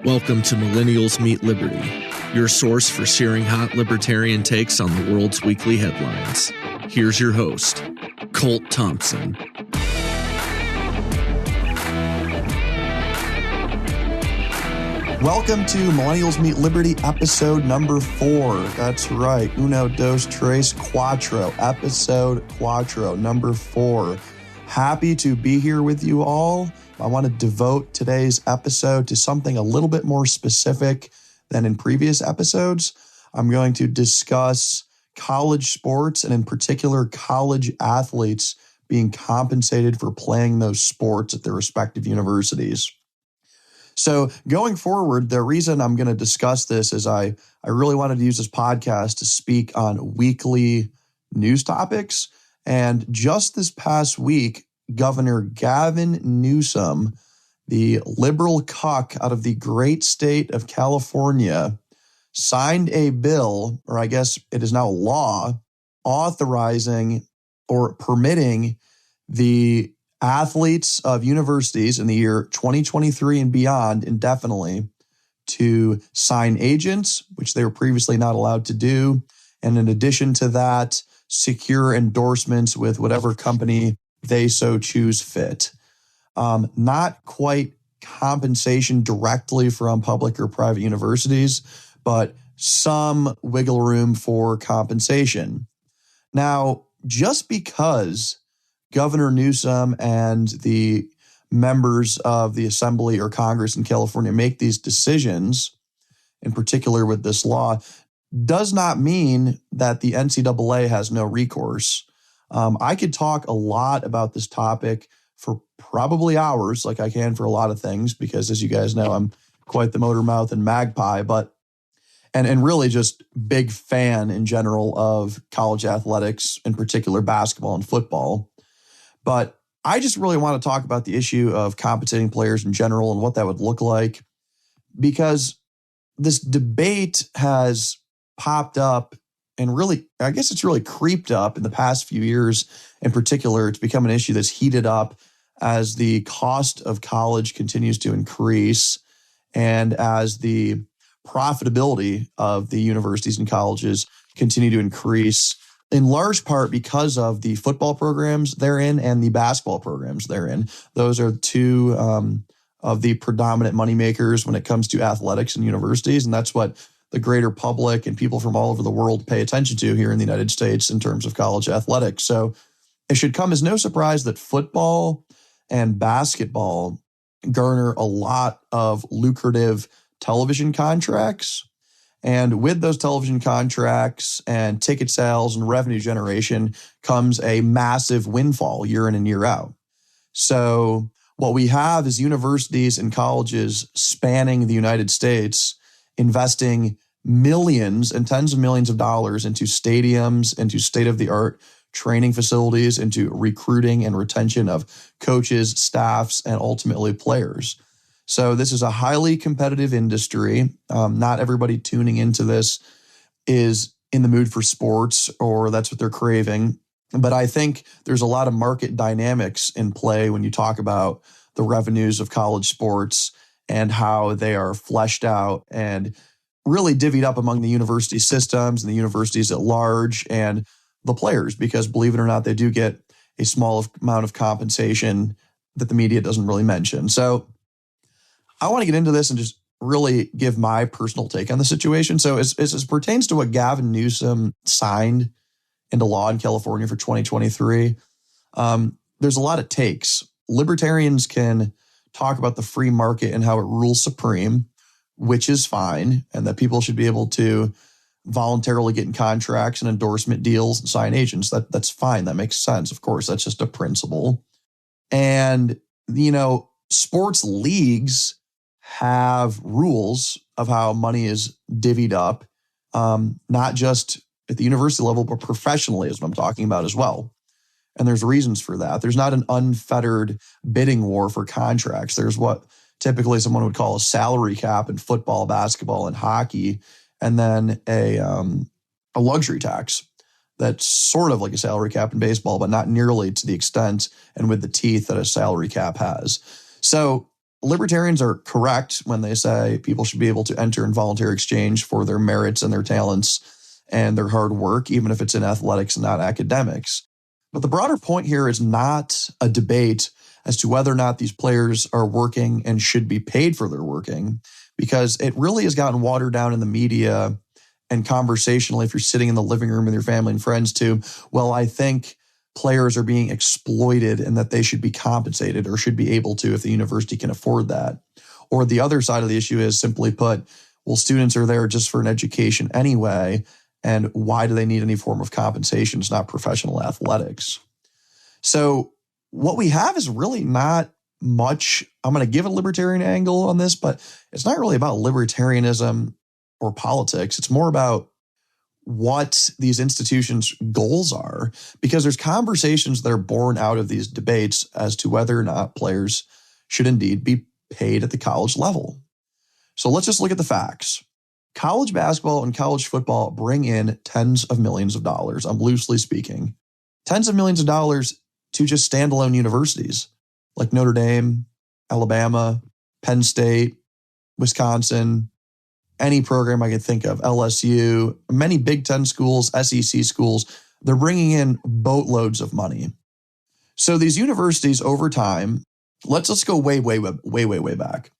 Welcome to Millennials Meet Liberty, your source for searing hot libertarian takes on the world's weekly headlines. Here's your host, Colt Thompson. Welcome to Millennials Meet Liberty, episode number 4. That's right, uno, dos, tres, cuatro, episode cuatro, number 4. Happy to be here with you all. I want to devote today's episode to something a little bit more specific than in previous episodes. I'm going to discuss college sports and in particular college athletes being compensated for playing those sports at their respective universities. So going forward, the reason I'm going to discuss this is I really wanted to use this podcast to speak on weekly news topics. And just this past week, Governor Gavin Newsom, the liberal cuck out of the great state of California, signed a bill, or I guess it is now law, authorizing or permitting the athletes of universities in the year 2023 and beyond indefinitely to sign agents, which they were previously not allowed to do. And in addition to that, secure endorsements with whatever company they so choose fit. Not quite compensation directly from public or private universities, but some wiggle room for compensation. Now, just because Governor Newsom and the members of the Assembly or Congress in California make these decisions, in particular with this law, does not mean that the NCAA has no recourse. I could talk a lot about this topic for probably hours, like I can for a lot of things, because as you guys know, I'm quite the motor mouth and magpie, and really just big fan in general of college athletics, in particular basketball and football. But I just really want to talk about the issue of compensating players in general and what that would look like, because this debate has popped up and really, I guess it's really creeped up in the past few years. In particular, it's become an issue that's heated up as the cost of college continues to increase and as the profitability of the universities and colleges continue to increase, in large part because of the football programs they're in and the basketball programs they're in. Those are two of the predominant moneymakers when it comes to athletics and universities, and that's what the greater public and people from all over the world pay attention to here in the United States in terms of college athletics. So it should come as no surprise that football and basketball garner a lot of lucrative television contracts. And with those television contracts and ticket sales and revenue generation comes a massive windfall year in and year out. So what we have is universities and colleges spanning the United States investing millions and tens of millions of dollars into stadiums, into state-of-the-art training facilities, into recruiting and retention of coaches, staffs, and ultimately players. So this is a highly competitive industry. Not everybody tuning into this is in the mood for sports or that's what they're craving. But I think there's a lot of market dynamics in play when you talk about the revenues of college sports and how they are fleshed out and really divvied up among the university systems and the universities at large and the players, because believe it or not, they do get a small amount of compensation that the media doesn't really mention. So I want to get into this and just really give my personal take on the situation. So as it pertains to what Gavin Newsom signed into law in California for 2023, there's a lot of takes. Libertarians can talk about the free market and how it rules supreme, which is fine, and that people should be able to voluntarily get in contracts and endorsement deals and sign agents. That's fine. That makes sense. Of course, that's just a principle. And, sports leagues have rules of how money is divvied up, not just at the university level, but professionally is what I'm talking about as well. And there's reasons for that. There's not an unfettered bidding war for contracts. There's what typically someone would call a salary cap in football, basketball, and hockey, and then a luxury tax that's sort of like a salary cap in baseball, but not nearly to the extent and with the teeth that a salary cap has. So libertarians are correct when they say people should be able to enter in voluntary exchange for their merits and their talents and their hard work, even if it's in athletics and not academics. But the broader point here is not a debate as to whether or not these players are working and should be paid for their working, because it really has gotten watered down in the media and conversationally if you're sitting in the living room with your family and friends to, well, I think players are being exploited and that they should be compensated or should be able to if the university can afford that. Or the other side of the issue is simply put, well, students are there just for an education anyway, and why do they need any form of compensation? It's not professional athletics. So what we have is really not much. I'm going to give a libertarian angle on this, but it's not really about libertarianism or politics. It's more about what these institutions' goals are, because there's conversations that are born out of these debates as to whether or not players should indeed be paid at the college level. So let's just look at the facts. College basketball and college football bring in tens of millions of dollars. I'm loosely speaking. Tens of millions of dollars to just standalone universities like Notre Dame, Alabama, Penn State, Wisconsin, any program I could think of, LSU, many Big Ten schools, SEC schools, they're bringing in boatloads of money. So these universities over time, let's go way back.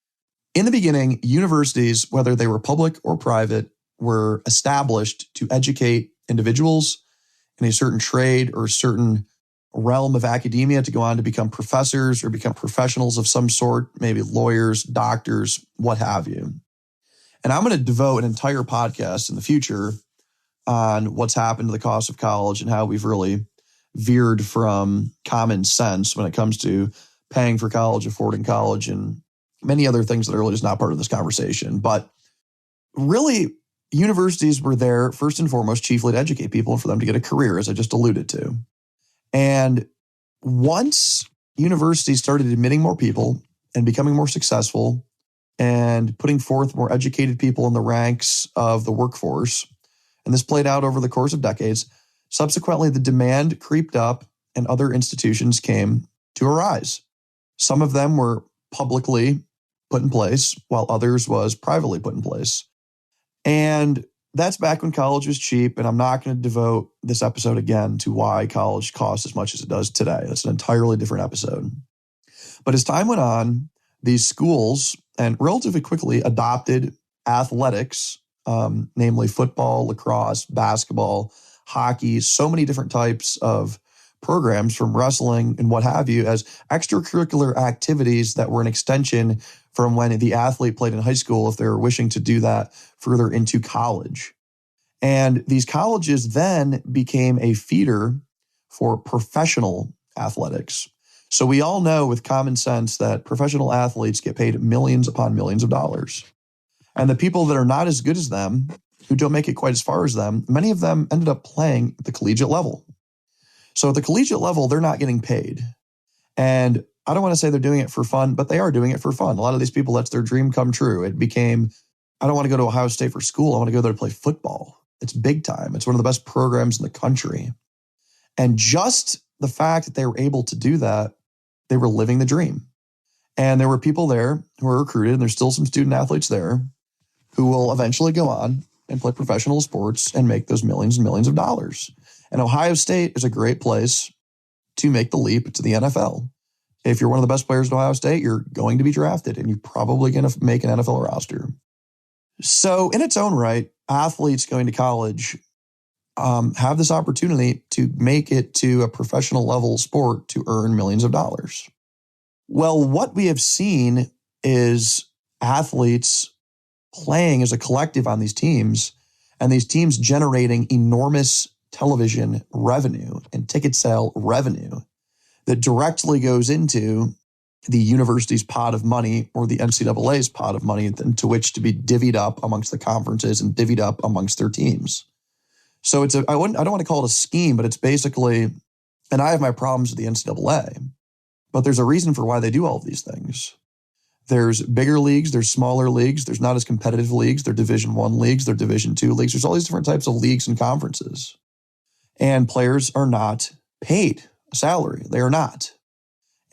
In the beginning, universities, whether they were public or private, were established to educate individuals in a certain trade or a certain realm of academia to go on to become professors or become professionals of some sort, maybe lawyers, doctors, what have you. And I'm going to devote an entire podcast in the future on what's happened to the cost of college and how we've really veered from common sense when it comes to paying for college, affording college, and many other things that are really just not part of this conversation. But really, universities were there, first and foremost, chiefly to educate people and for them to get a career, as I just alluded to. And once universities started admitting more people and becoming more successful and putting forth more educated people in the ranks of the workforce, and this played out over the course of decades, subsequently the demand creeped up and other institutions came to arise. Some of them were publicly put in place, while others was privately put in place. And that's back when college was cheap, and I'm not going to devote this episode again to why college costs as much as it does today. That's an entirely different episode. But as time went on, these schools, and relatively quickly, adopted athletics, namely football, lacrosse, basketball, hockey, so many different types of programs from wrestling and what have you as extracurricular activities that were an extension from when the athlete played in high school if they were wishing to do that further into college. And these colleges then became a feeder for professional athletics. So we all know with common sense that professional athletes get paid millions upon millions of dollars. And the people that are not as good as them, who don't make it quite as far as them, many of them ended up playing at the collegiate level. So at the collegiate level, they're not getting paid. And I don't want to say they're doing it for fun, but they are doing it for fun. A lot of these people, that's their dream come true. It became, I don't want to go to Ohio State for school. I want to go there to play football. It's big time. It's one of the best programs in the country. And just the fact that they were able to do that, they were living the dream. And there were people there who were recruited, and there's still some student athletes there who will eventually go on and play professional sports and make those millions and millions of dollars. And Ohio State is a great place to make the leap to the NFL. If you're one of the best players at Ohio State, you're going to be drafted, and you're probably going to make an NFL roster. So in its own right, athletes going to college have this opportunity to make it to a professional level sport to earn millions of dollars. Well, what we have seen is athletes playing as a collective on these teams, and these teams generating enormous television revenue and ticket sale revenue that directly goes into the university's pot of money or the NCAA's pot of money to which to be divvied up amongst the conferences and divvied up amongst their teams. So I don't want to call it a scheme, but it's basically, and I have my problems with the NCAA, but there's a reason for why they do all of these things. There's bigger leagues, there's smaller leagues, there's not as competitive leagues, they're Division I leagues, they're Division II leagues. There's all these different types of leagues and conferences. And players are not paid a salary. They are not.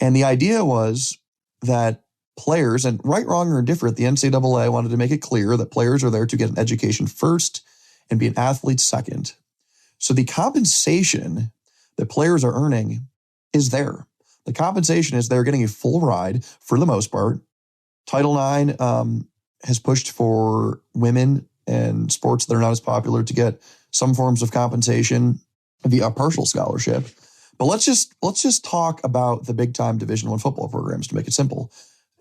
And the idea was that players, and right, wrong, or indifferent, the NCAA wanted to make it clear that players are there to get an education first and be an athlete second. So the compensation that players are earning is there. The compensation is they're getting a full ride for the most part. Title IX has pushed for women and sports that are not as popular to get some forms of compensation via partial scholarship. But let's just talk about the big time Division I football programs to make it simple.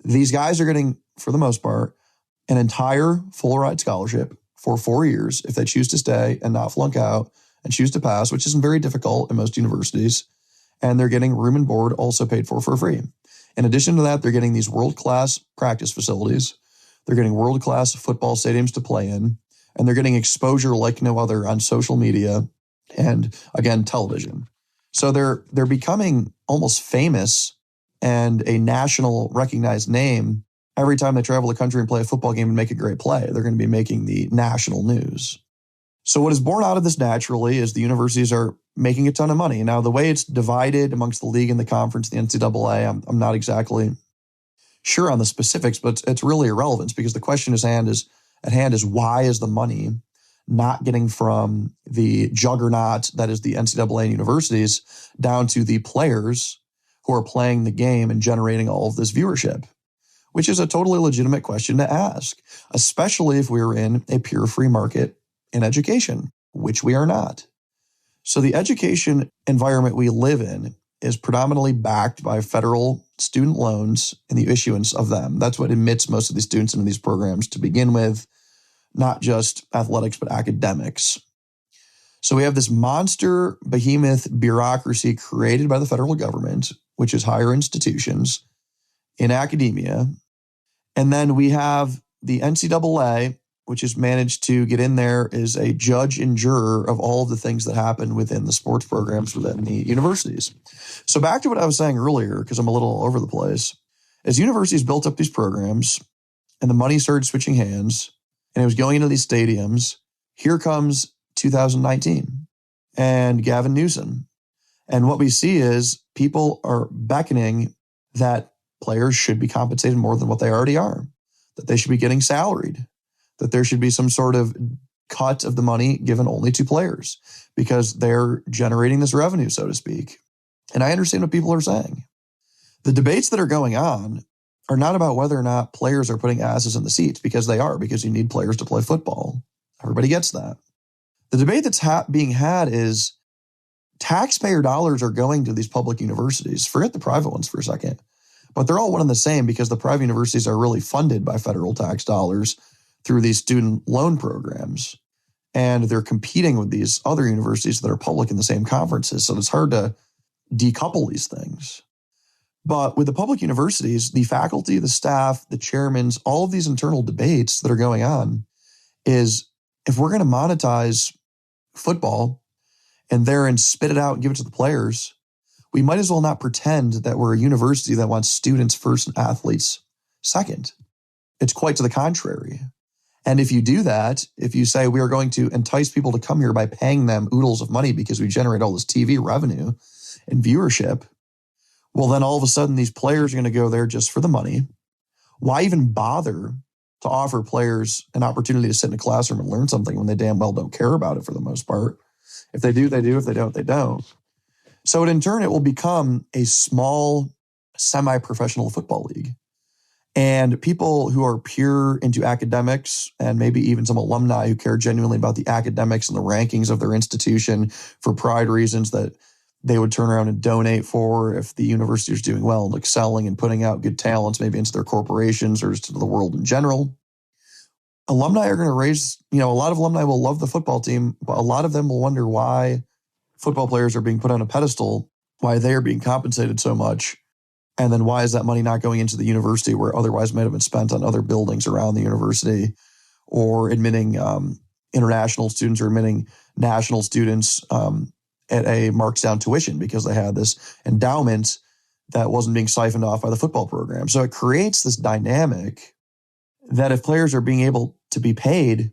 These guys are getting, for the most part, an entire full ride scholarship for 4 years if they choose to stay and not flunk out and choose to pass, which isn't very difficult in most universities. And they're getting room and board also paid for free. In addition to that, they're getting these world-class practice facilities. They're getting world-class football stadiums to play in. And they're getting exposure like no other on social media and, again, television. So they're becoming almost famous and a national recognized name every time they travel the country and play a football game and make a great play. They're going to be making the national news. So what is born out of this naturally is the universities are making a ton of money. Now, the way it's divided amongst the league and the conference, the NCAA, I'm not exactly sure on the specifics, but it's really irrelevant because the question at hand is why is the money not getting from the juggernaut that is the NCAA and universities down to the players who are playing the game and generating all of this viewership, which is a totally legitimate question to ask, especially if we're in a pure free market in education, which we are not. So the education environment we live in is predominantly backed by federal student loans and the issuance of them. That's what admits most of these students into these programs to begin with, not just athletics, but academics. So we have this monster behemoth bureaucracy created by the federal government, which is higher institutions in academia. And then we have the NCAA, which has managed to get in there as a judge and juror of all of the things that happen within the sports programs within the universities. So back to what I was saying earlier, because I'm a little all over the place, as universities built up these programs and the money started switching hands and it was going into these stadiums, here comes 2019 and Gavin Newsom. And what we see is people are beckoning that players should be compensated more than what they already are, that they should be getting salaried, that there should be some sort of cut of the money given only to players because they're generating this revenue, so to speak. And I understand what people are saying. The debates that are going on are not about whether or not players are putting asses in the seats, because they are, because you need players to play football. Everybody gets that. The debate that's being had is taxpayer dollars are going to these public universities. Forget the private ones for a second. But they're all one and the same because the private universities are really funded by federal tax dollars through these student loan programs. And they're competing with these other universities that are public in the same conferences. So it's hard to decouple these things. But with the public universities, the faculty, the staff, the chairmans, all of these internal debates that are going on is if we're going to monetize football and therein spit it out and give it to the players, we might as well not pretend that we're a university that wants students first and athletes second. It's quite to the contrary. And if you do that, if you say we are going to entice people to come here by paying them oodles of money because we generate all this TV revenue and viewership, well, then all of a sudden these players are going to go there just for the money. Why even bother to offer players an opportunity to sit in a classroom and learn something when they damn well don't care about it for the most part? If they do, they do. If they don't, they don't. So in turn, it will become a small, semi-professional football league. And people who are pure into academics and maybe even some alumni who care genuinely about the academics and the rankings of their institution for pride reasons that they would turn around and donate for if the university is doing well and excelling and putting out good talents, maybe into their corporations or just to the world in general. Alumni are going to raise, a lot of alumni will love the football team, but a lot of them will wonder why football players are being put on a pedestal, why they are being compensated so much. And then why is that money not going into the university where otherwise might have been spent on other buildings around the university or admitting international students or admitting national students at a marked down tuition because they had this endowment that wasn't being siphoned off by the football program. So it creates this dynamic that if players are being able to be paid,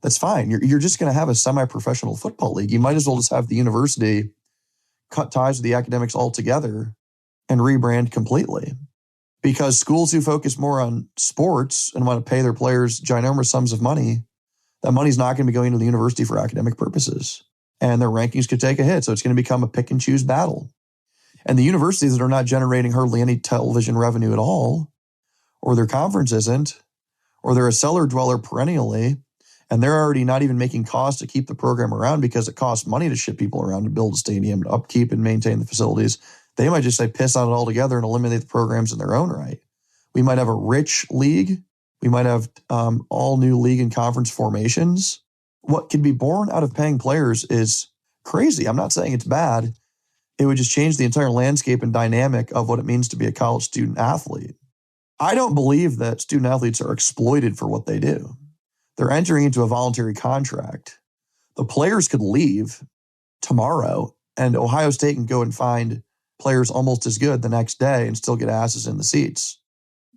that's fine. You're just going to have a semi-professional football league. You might as well just have the university cut ties with the academics altogether and rebrand completely. because schools who focus more on sports and want to pay their players ginormous sums of money, that money's not going to be going to the university for academic purposes. And their rankings could take a hit. So it's going to become a pick and choose battle. And the universities that are not generating hardly any television revenue at all, or their conference isn't, or they're a cellar dweller perennially, and they're already not even making costs to keep the program around because it costs money to ship people around to build a stadium, to upkeep and maintain the facilities. They might just say piss on it altogether and eliminate the programs in their own right. We might have a rich league. We might have all new league and conference formations. What could be born out of paying players is crazy. I'm not saying it's bad. It would just change the entire landscape and dynamic of what it means to be a college student athlete. I don't believe that student athletes are exploited for what they do. They're entering into a voluntary contract. The players could leave tomorrow, and Ohio State can go and find players almost as good the next day and still get asses in the seats,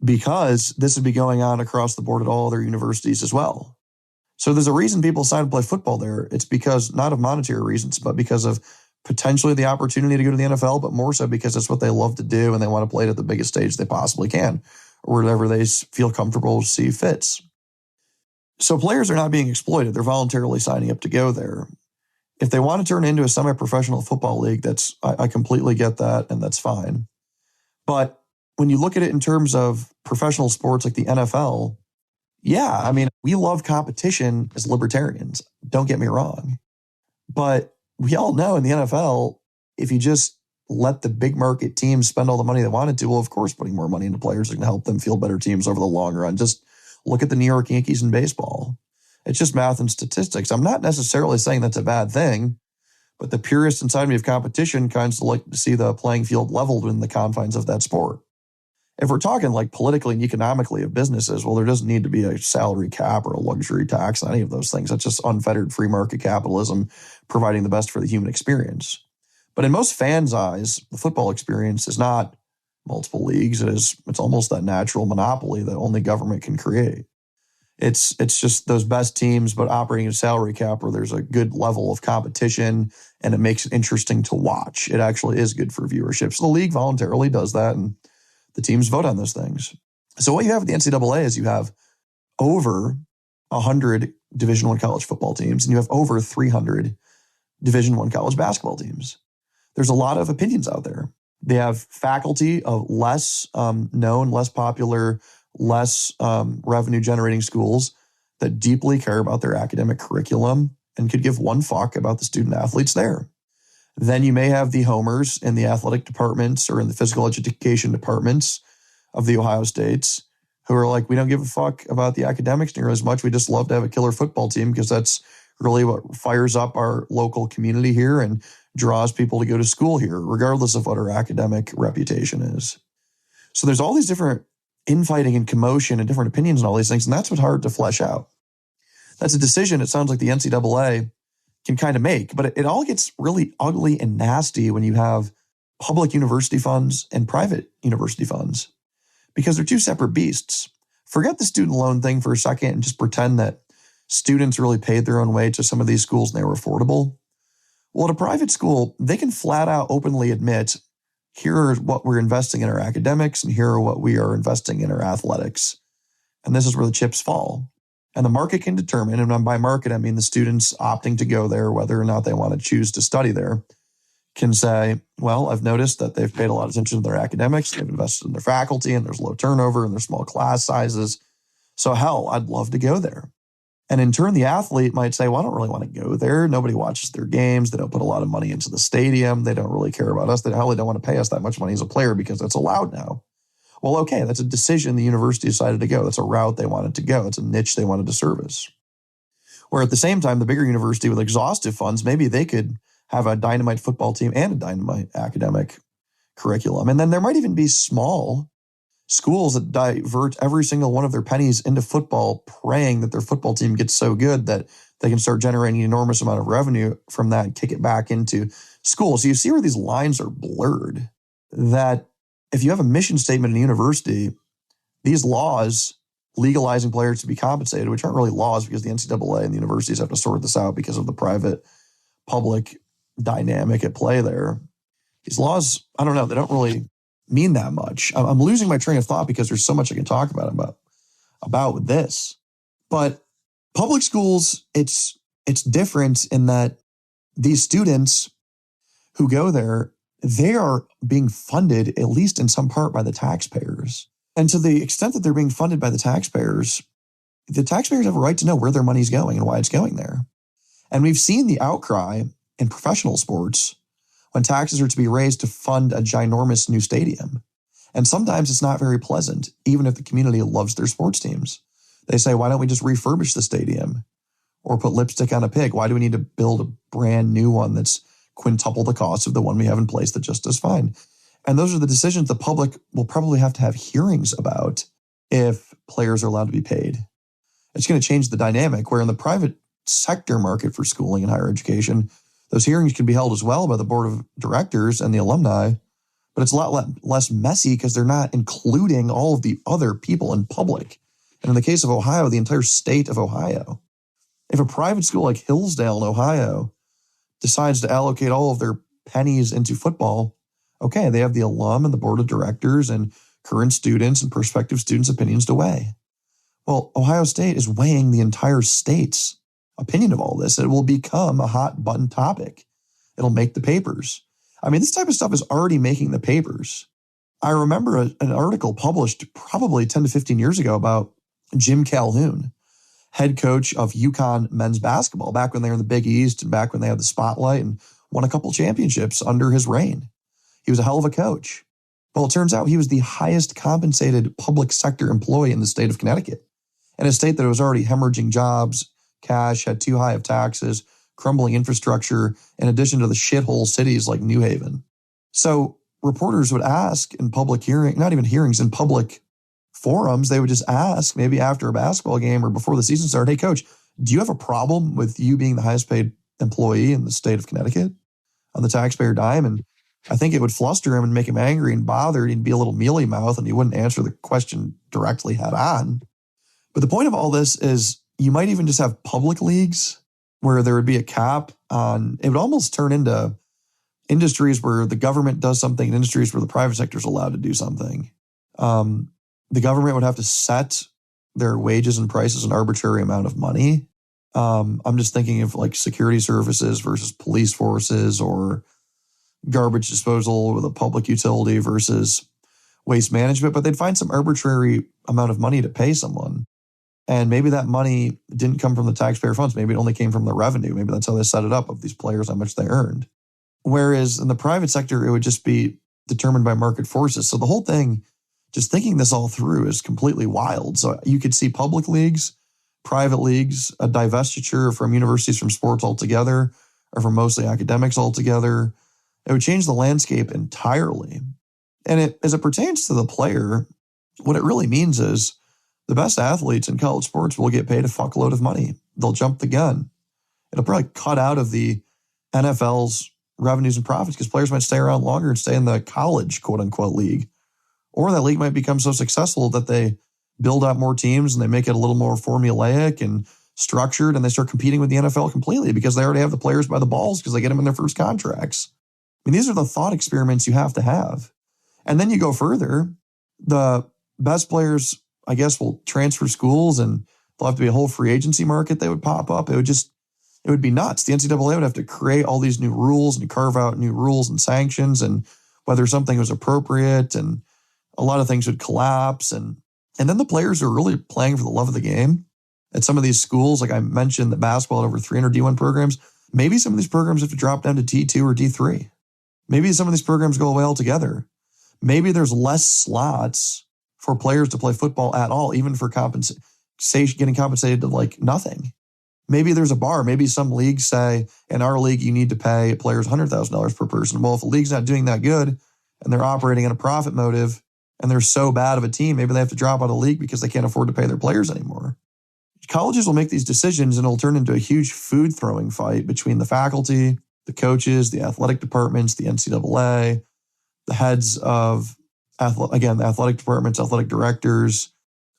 because this would be going on across the board at all other universities as well. So there's a reason people decide to play football there. It's because not of monetary reasons, but because of potentially the opportunity to go to the NFL, but more so because it's what they love to do and they want to play it at the biggest stage they possibly can, or whatever they feel comfortable to see fits. So players are not being exploited. They're voluntarily signing up to go there. If they want to turn into a semi-professional football league, I completely get that, and that's fine. But when you look at it in terms of professional sports like the NFL, yeah, I mean, we love competition as libertarians. Don't get me wrong. But we all know in the NFL, if you just let the big market teams spend all the money they wanted to, well, of course, putting more money into players is going to help them field better teams over the long run. Just look at the New York Yankees in baseball. It's just math and statistics. I'm not necessarily saying that's a bad thing, but the purist inside me of competition kind of like to see the playing field leveled in the confines of that sport. If we're talking like politically and economically of businesses, well, there doesn't need to be a salary cap or a luxury tax on any of those things. That's just unfettered free market capitalism providing the best for the human experience. But in most fans' eyes, the football experience is not multiple leagues. It's almost that natural monopoly that only government can create. It's just those best teams, but operating a salary cap where there's a good level of competition and it makes it interesting to watch. It actually is good for viewership. So the league voluntarily does that, and the teams vote on those things. So what you have at the NCAA is you have over 100 Division I college football teams, and you have over 300 Division I college basketball teams. There's a lot of opinions out there. They have faculty of less known, less popular, less revenue-generating schools that deeply care about their academic curriculum and could give one fuck about the student athletes there. Then you may have the homers in the athletic departments or in the physical education departments of the Ohio States who are like, we don't give a fuck about the academics near as much. We just love to have a killer football team because that's really what fires up our local community here and draws people to go to school here, regardless of what our academic reputation is. So there's all these different infighting and commotion and different opinions and all these things, and that's what's hard to flesh out. That's a decision it sounds like the NCAA can kind of make, but it all gets really ugly and nasty when you have public university funds and private university funds, because they're two separate beasts. Forget the student loan thing for a second and just pretend that students really paid their own way to some of these schools and they were affordable. Well, at a private school, they can flat out openly admit, here are what we're investing in our academics and here are what we are investing in our athletics. And this is where the chips fall. And the market can determine, and by market, I mean the students opting to go there, whether or not they want to choose to study there, can say, well, I've noticed that they've paid a lot of attention to their academics, they've invested in their faculty, and there's low turnover, and there's small class sizes. So hell, I'd love to go there. And in turn, the athlete might say, well, I don't really want to go there. Nobody watches their games. They don't put a lot of money into the stadium. They don't really care about us. They don't want to pay us that much money as a player because that's allowed now. Well, okay, that's a decision the university decided to go. That's a route they wanted to go. It's a niche they wanted to service. Where at the same time, the bigger university with exhaustive funds, maybe they could have a dynamite football team and a dynamite academic curriculum. And then there might even be small schools that divert every single one of their pennies into football, praying that their football team gets so good that they can start generating an enormous amount of revenue from that and kick it back into school. So you see where these lines are blurred, that if you have a mission statement in a university, these laws legalizing players to be compensated, which aren't really laws because the NCAA and the universities have to sort this out because of the private-public dynamic at play there. These laws, I don't know, they don't really mean that much. I'm losing my train of thought because there's so much I can talk about this. But public schools, it's different in that these students who go there, they are being funded, at least in some part, by the taxpayers. And to the extent that they're being funded by the taxpayers have a right to know where their money's going and why it's going there. And we've seen the outcry in professional sports when taxes are to be raised to fund a ginormous new stadium. And sometimes it's not very pleasant, even if the community loves their sports teams. They say, why don't we just refurbish the stadium or put lipstick on a pig? Why do we need to build a brand new one that's quintuple the cost of the one we have in place that just does fine? And those are the decisions the public will probably have to have hearings about if players are allowed to be paid. It's going to change the dynamic where in the private sector market for schooling and higher education, those hearings can be held as well by the board of directors and the alumni, but it's a lot less messy because they're not including all of the other people in public. And in the case of Ohio, the entire state of Ohio. If a private school like Hillsdale in Ohio decides to allocate all of their pennies into football, okay, they have the alum and the board of directors and current students and prospective students' opinions to weigh. Well, Ohio State is weighing the entire state's opinion of all this. It will become a hot button topic. It'll make the papers. I mean, this type of stuff is already making the papers. I remember an article published probably 10 to 15 years ago about Jim Calhoun, head coach of UConn men's basketball, back when they were in the Big East and back when they had the spotlight and won a couple championships under his reign. He was a hell of a coach. Well, it turns out he was the highest compensated public sector employee in the state of Connecticut, in a state that was already hemorrhaging jobs, cash, had too high of taxes, crumbling infrastructure, in addition to the shithole cities like New Haven. So reporters would ask in public not even hearings, in public forums, they would just ask, maybe after a basketball game or before the season started, hey, coach, do you have a problem with you being the highest paid employee in the state of Connecticut on the taxpayer dime? And I think it would fluster him and make him angry and bothered. He'd be a little mealy mouth and he wouldn't answer the question directly head on. But the point of all this is you might even just have public leagues where there would be a cap on, it would almost turn into industries where the government does something and industries where the private sector is allowed to do something. The government would have to set their wages and prices an arbitrary amount of money. I'm just thinking of like security services versus police forces, or garbage disposal with a public utility versus waste management, but they'd find some arbitrary amount of money to pay someone. And maybe that money didn't come from the taxpayer funds. Maybe it only came from the revenue. Maybe that's how they set it up of these players, how much they earned. Whereas in the private sector, it would just be determined by market forces. So the whole thing, just thinking this all through, is completely wild. So you could see public leagues, private leagues, a divestiture from universities from sports altogether, or from mostly academics altogether. It would change the landscape entirely. And as it pertains to the player, what it really means is the best athletes in college sports will get paid a fuckload of money. They'll jump the gun. It'll probably cut out of the NFL's revenues and profits because players might stay around longer and stay in the college, quote unquote, league. Or that league might become so successful that they build out more teams and they make it a little more formulaic and structured, and they start competing with the NFL completely because they already have the players by the balls because they get them in their first contracts. I mean, these are the thought experiments you have to have. And then you go further, the best players, I guess, will transfer schools and there'll have to be a whole free agency market that would pop up. It would be nuts. The NCAA would have to create all these new rules and carve out new rules and sanctions and whether something was appropriate, and a lot of things would collapse. And then the players are really playing for the love of the game. At some of these schools, like I mentioned, the basketball had over 300 D1 programs. Maybe some of these programs have to drop down to D2 or D3. Maybe some of these programs go away altogether. Maybe there's less slots for players to play football at all, even for getting compensated to like nothing. Maybe there's a bar. Maybe some leagues say, in our league, you need to pay players $100,000 per person. Well, if a league's not doing that good and they're operating in a profit motive and they're so bad of a team, maybe they have to drop out of the league because they can't afford to pay their players anymore. Colleges will make these decisions and it'll turn into a huge food throwing fight between the faculty, the coaches, the athletic departments, the NCAA, the heads of, the athletic departments, athletic directors,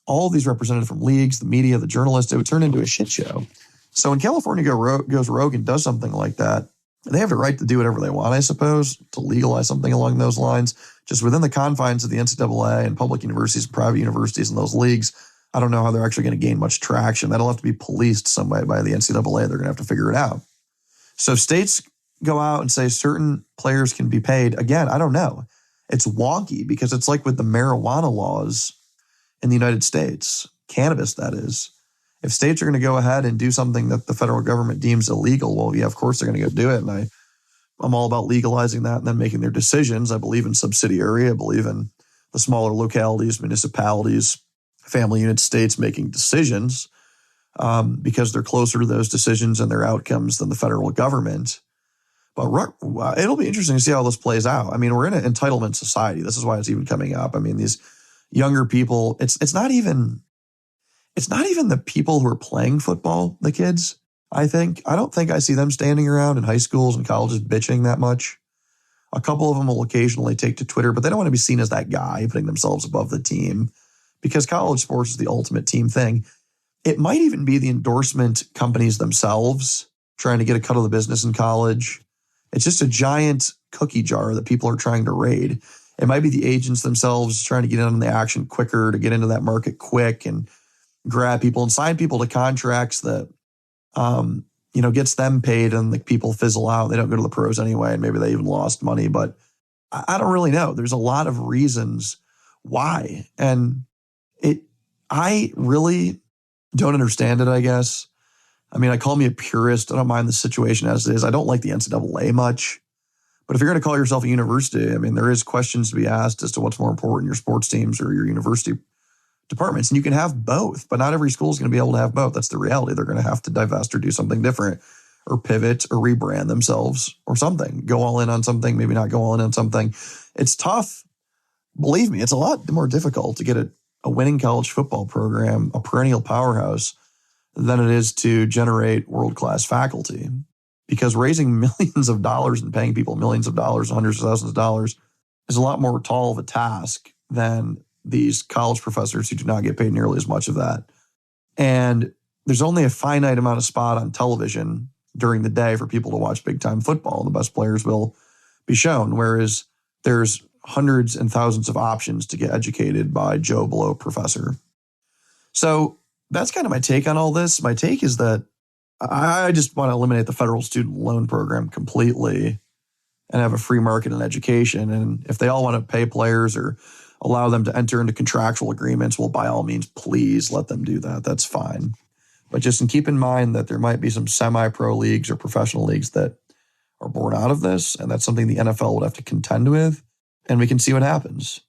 all of these represented from leagues, the media, the journalists. It would turn into a shit show. So when California goes rogue and does something like that, They have the right to do whatever they want, I suppose, to legalize something along those lines. Just within the confines of the NCAA and public universities, private universities, and those leagues, I don't know how they're actually going to gain much traction. That'll have to be policed some way by the NCAA. They're going to have to figure it out. So states go out and say certain players can be paid. Again, I don't know. It's wonky because it's like with the marijuana laws in the United States, cannabis, that is. If states are going to go ahead and do something that the federal government deems illegal, well, yeah, of course they're going to go do it. And I'm all about legalizing that and then making their decisions. I believe in subsidiary. I believe in the smaller localities, municipalities, family unit states making decisions because they're closer to those decisions and their outcomes than the federal government. But it'll be interesting to see how this plays out. I mean, we're in an entitlement society. This is why it's even coming up. I mean, these younger people, it's not even the people who are playing football, the kids, I don't think I see them standing around in high schools and colleges bitching that much. A couple of them will occasionally take to Twitter, but they don't want to be seen as that guy putting themselves above the team because college sports is the ultimate team thing. It might even be the endorsement companies themselves trying to get a cut of the business in college. It's just a giant cookie jar that people are trying to raid. It might be the agents themselves trying to get in on the action quicker, to get into that market quick and grab people and sign people to contracts that, gets them paid and the people fizzle out. They don't go to the pros anyway, and maybe they even lost money. But I don't really know. There's a lot of reasons why. And I really don't understand it, I guess. I mean, I call me a purist. I don't mind the situation as it is. I don't like the NCAA much. But if you're going to call yourself a university, I mean, there is questions to be asked as to what's more important, your sports teams or your university departments. And you can have both, but not every school is going to be able to have both. That's the reality. They're going to have to divest or do something different or pivot or rebrand themselves or something. Go all in on something, maybe not go all in on something. It's tough. Believe me, it's a lot more difficult to get a winning college football program, a perennial powerhouse, than it is to generate world-class faculty. Because raising millions of dollars and paying people millions of dollars, hundreds of thousands of dollars, is a lot more tall of a task than these college professors who do not get paid nearly as much of that. And there's only a finite amount of spot on television during the day for people to watch big-time football. The best players will be shown, whereas there's hundreds and thousands of options to get educated by Joe Blow professor. So that's kind of my take on all this. My take is that I just want to eliminate the federal student loan program completely and have a free market in education. And if they all want to pay players or allow them to enter into contractual agreements, well, by all means, please let them do that. That's fine. But just keep in mind that there might be some semi-pro leagues or professional leagues that are born out of this, and that's something the NFL would have to contend with, and we can see what happens.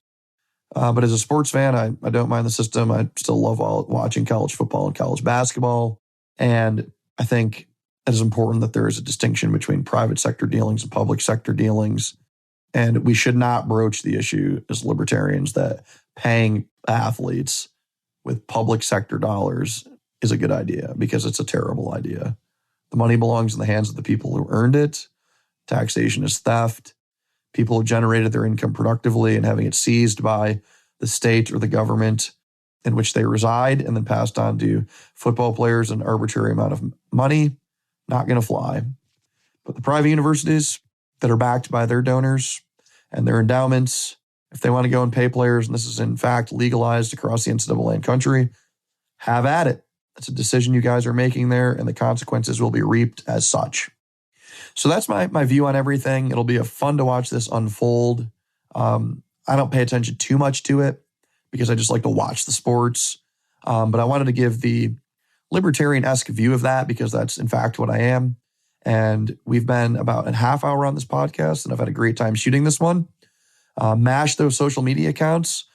But as a sports fan, I don't mind the system. I still love watching college football and college basketball, and I think it is important that there is a distinction between private sector dealings and public sector dealings. And we should not broach the issue as libertarians that paying athletes with public sector dollars is a good idea, because it's a terrible idea. The money belongs in the hands of the people who earned it. Taxation is theft. People who generated their income productively and having it seized by the state or the government in which they reside and then passed on to football players an arbitrary amount of money, not going to fly. But the private universities that are backed by their donors and their endowments, if they want to go and pay players, and this is in fact legalized across the NCAA and country, have at it. That's a decision you guys are making there, and the consequences will be reaped as such. So that's my view on everything. It'll be fun to watch this unfold. I don't pay attention too much to it because I just like to watch the sports. But I wanted to give the libertarian-esque view of that because that's in fact what I am. And we've been about a half hour on this podcast, and I've had a great time shooting this one. Mash those social media accounts.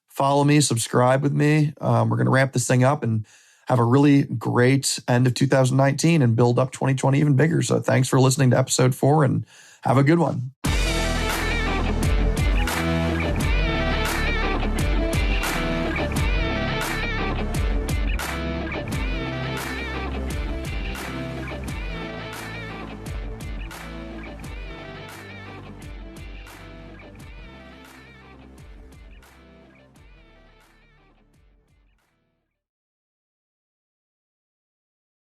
Follow me, subscribe with me. We're going to ramp this thing up and have a really great end of 2019 and build up 2020 even bigger. So thanks for listening to episode 4 and have a good one.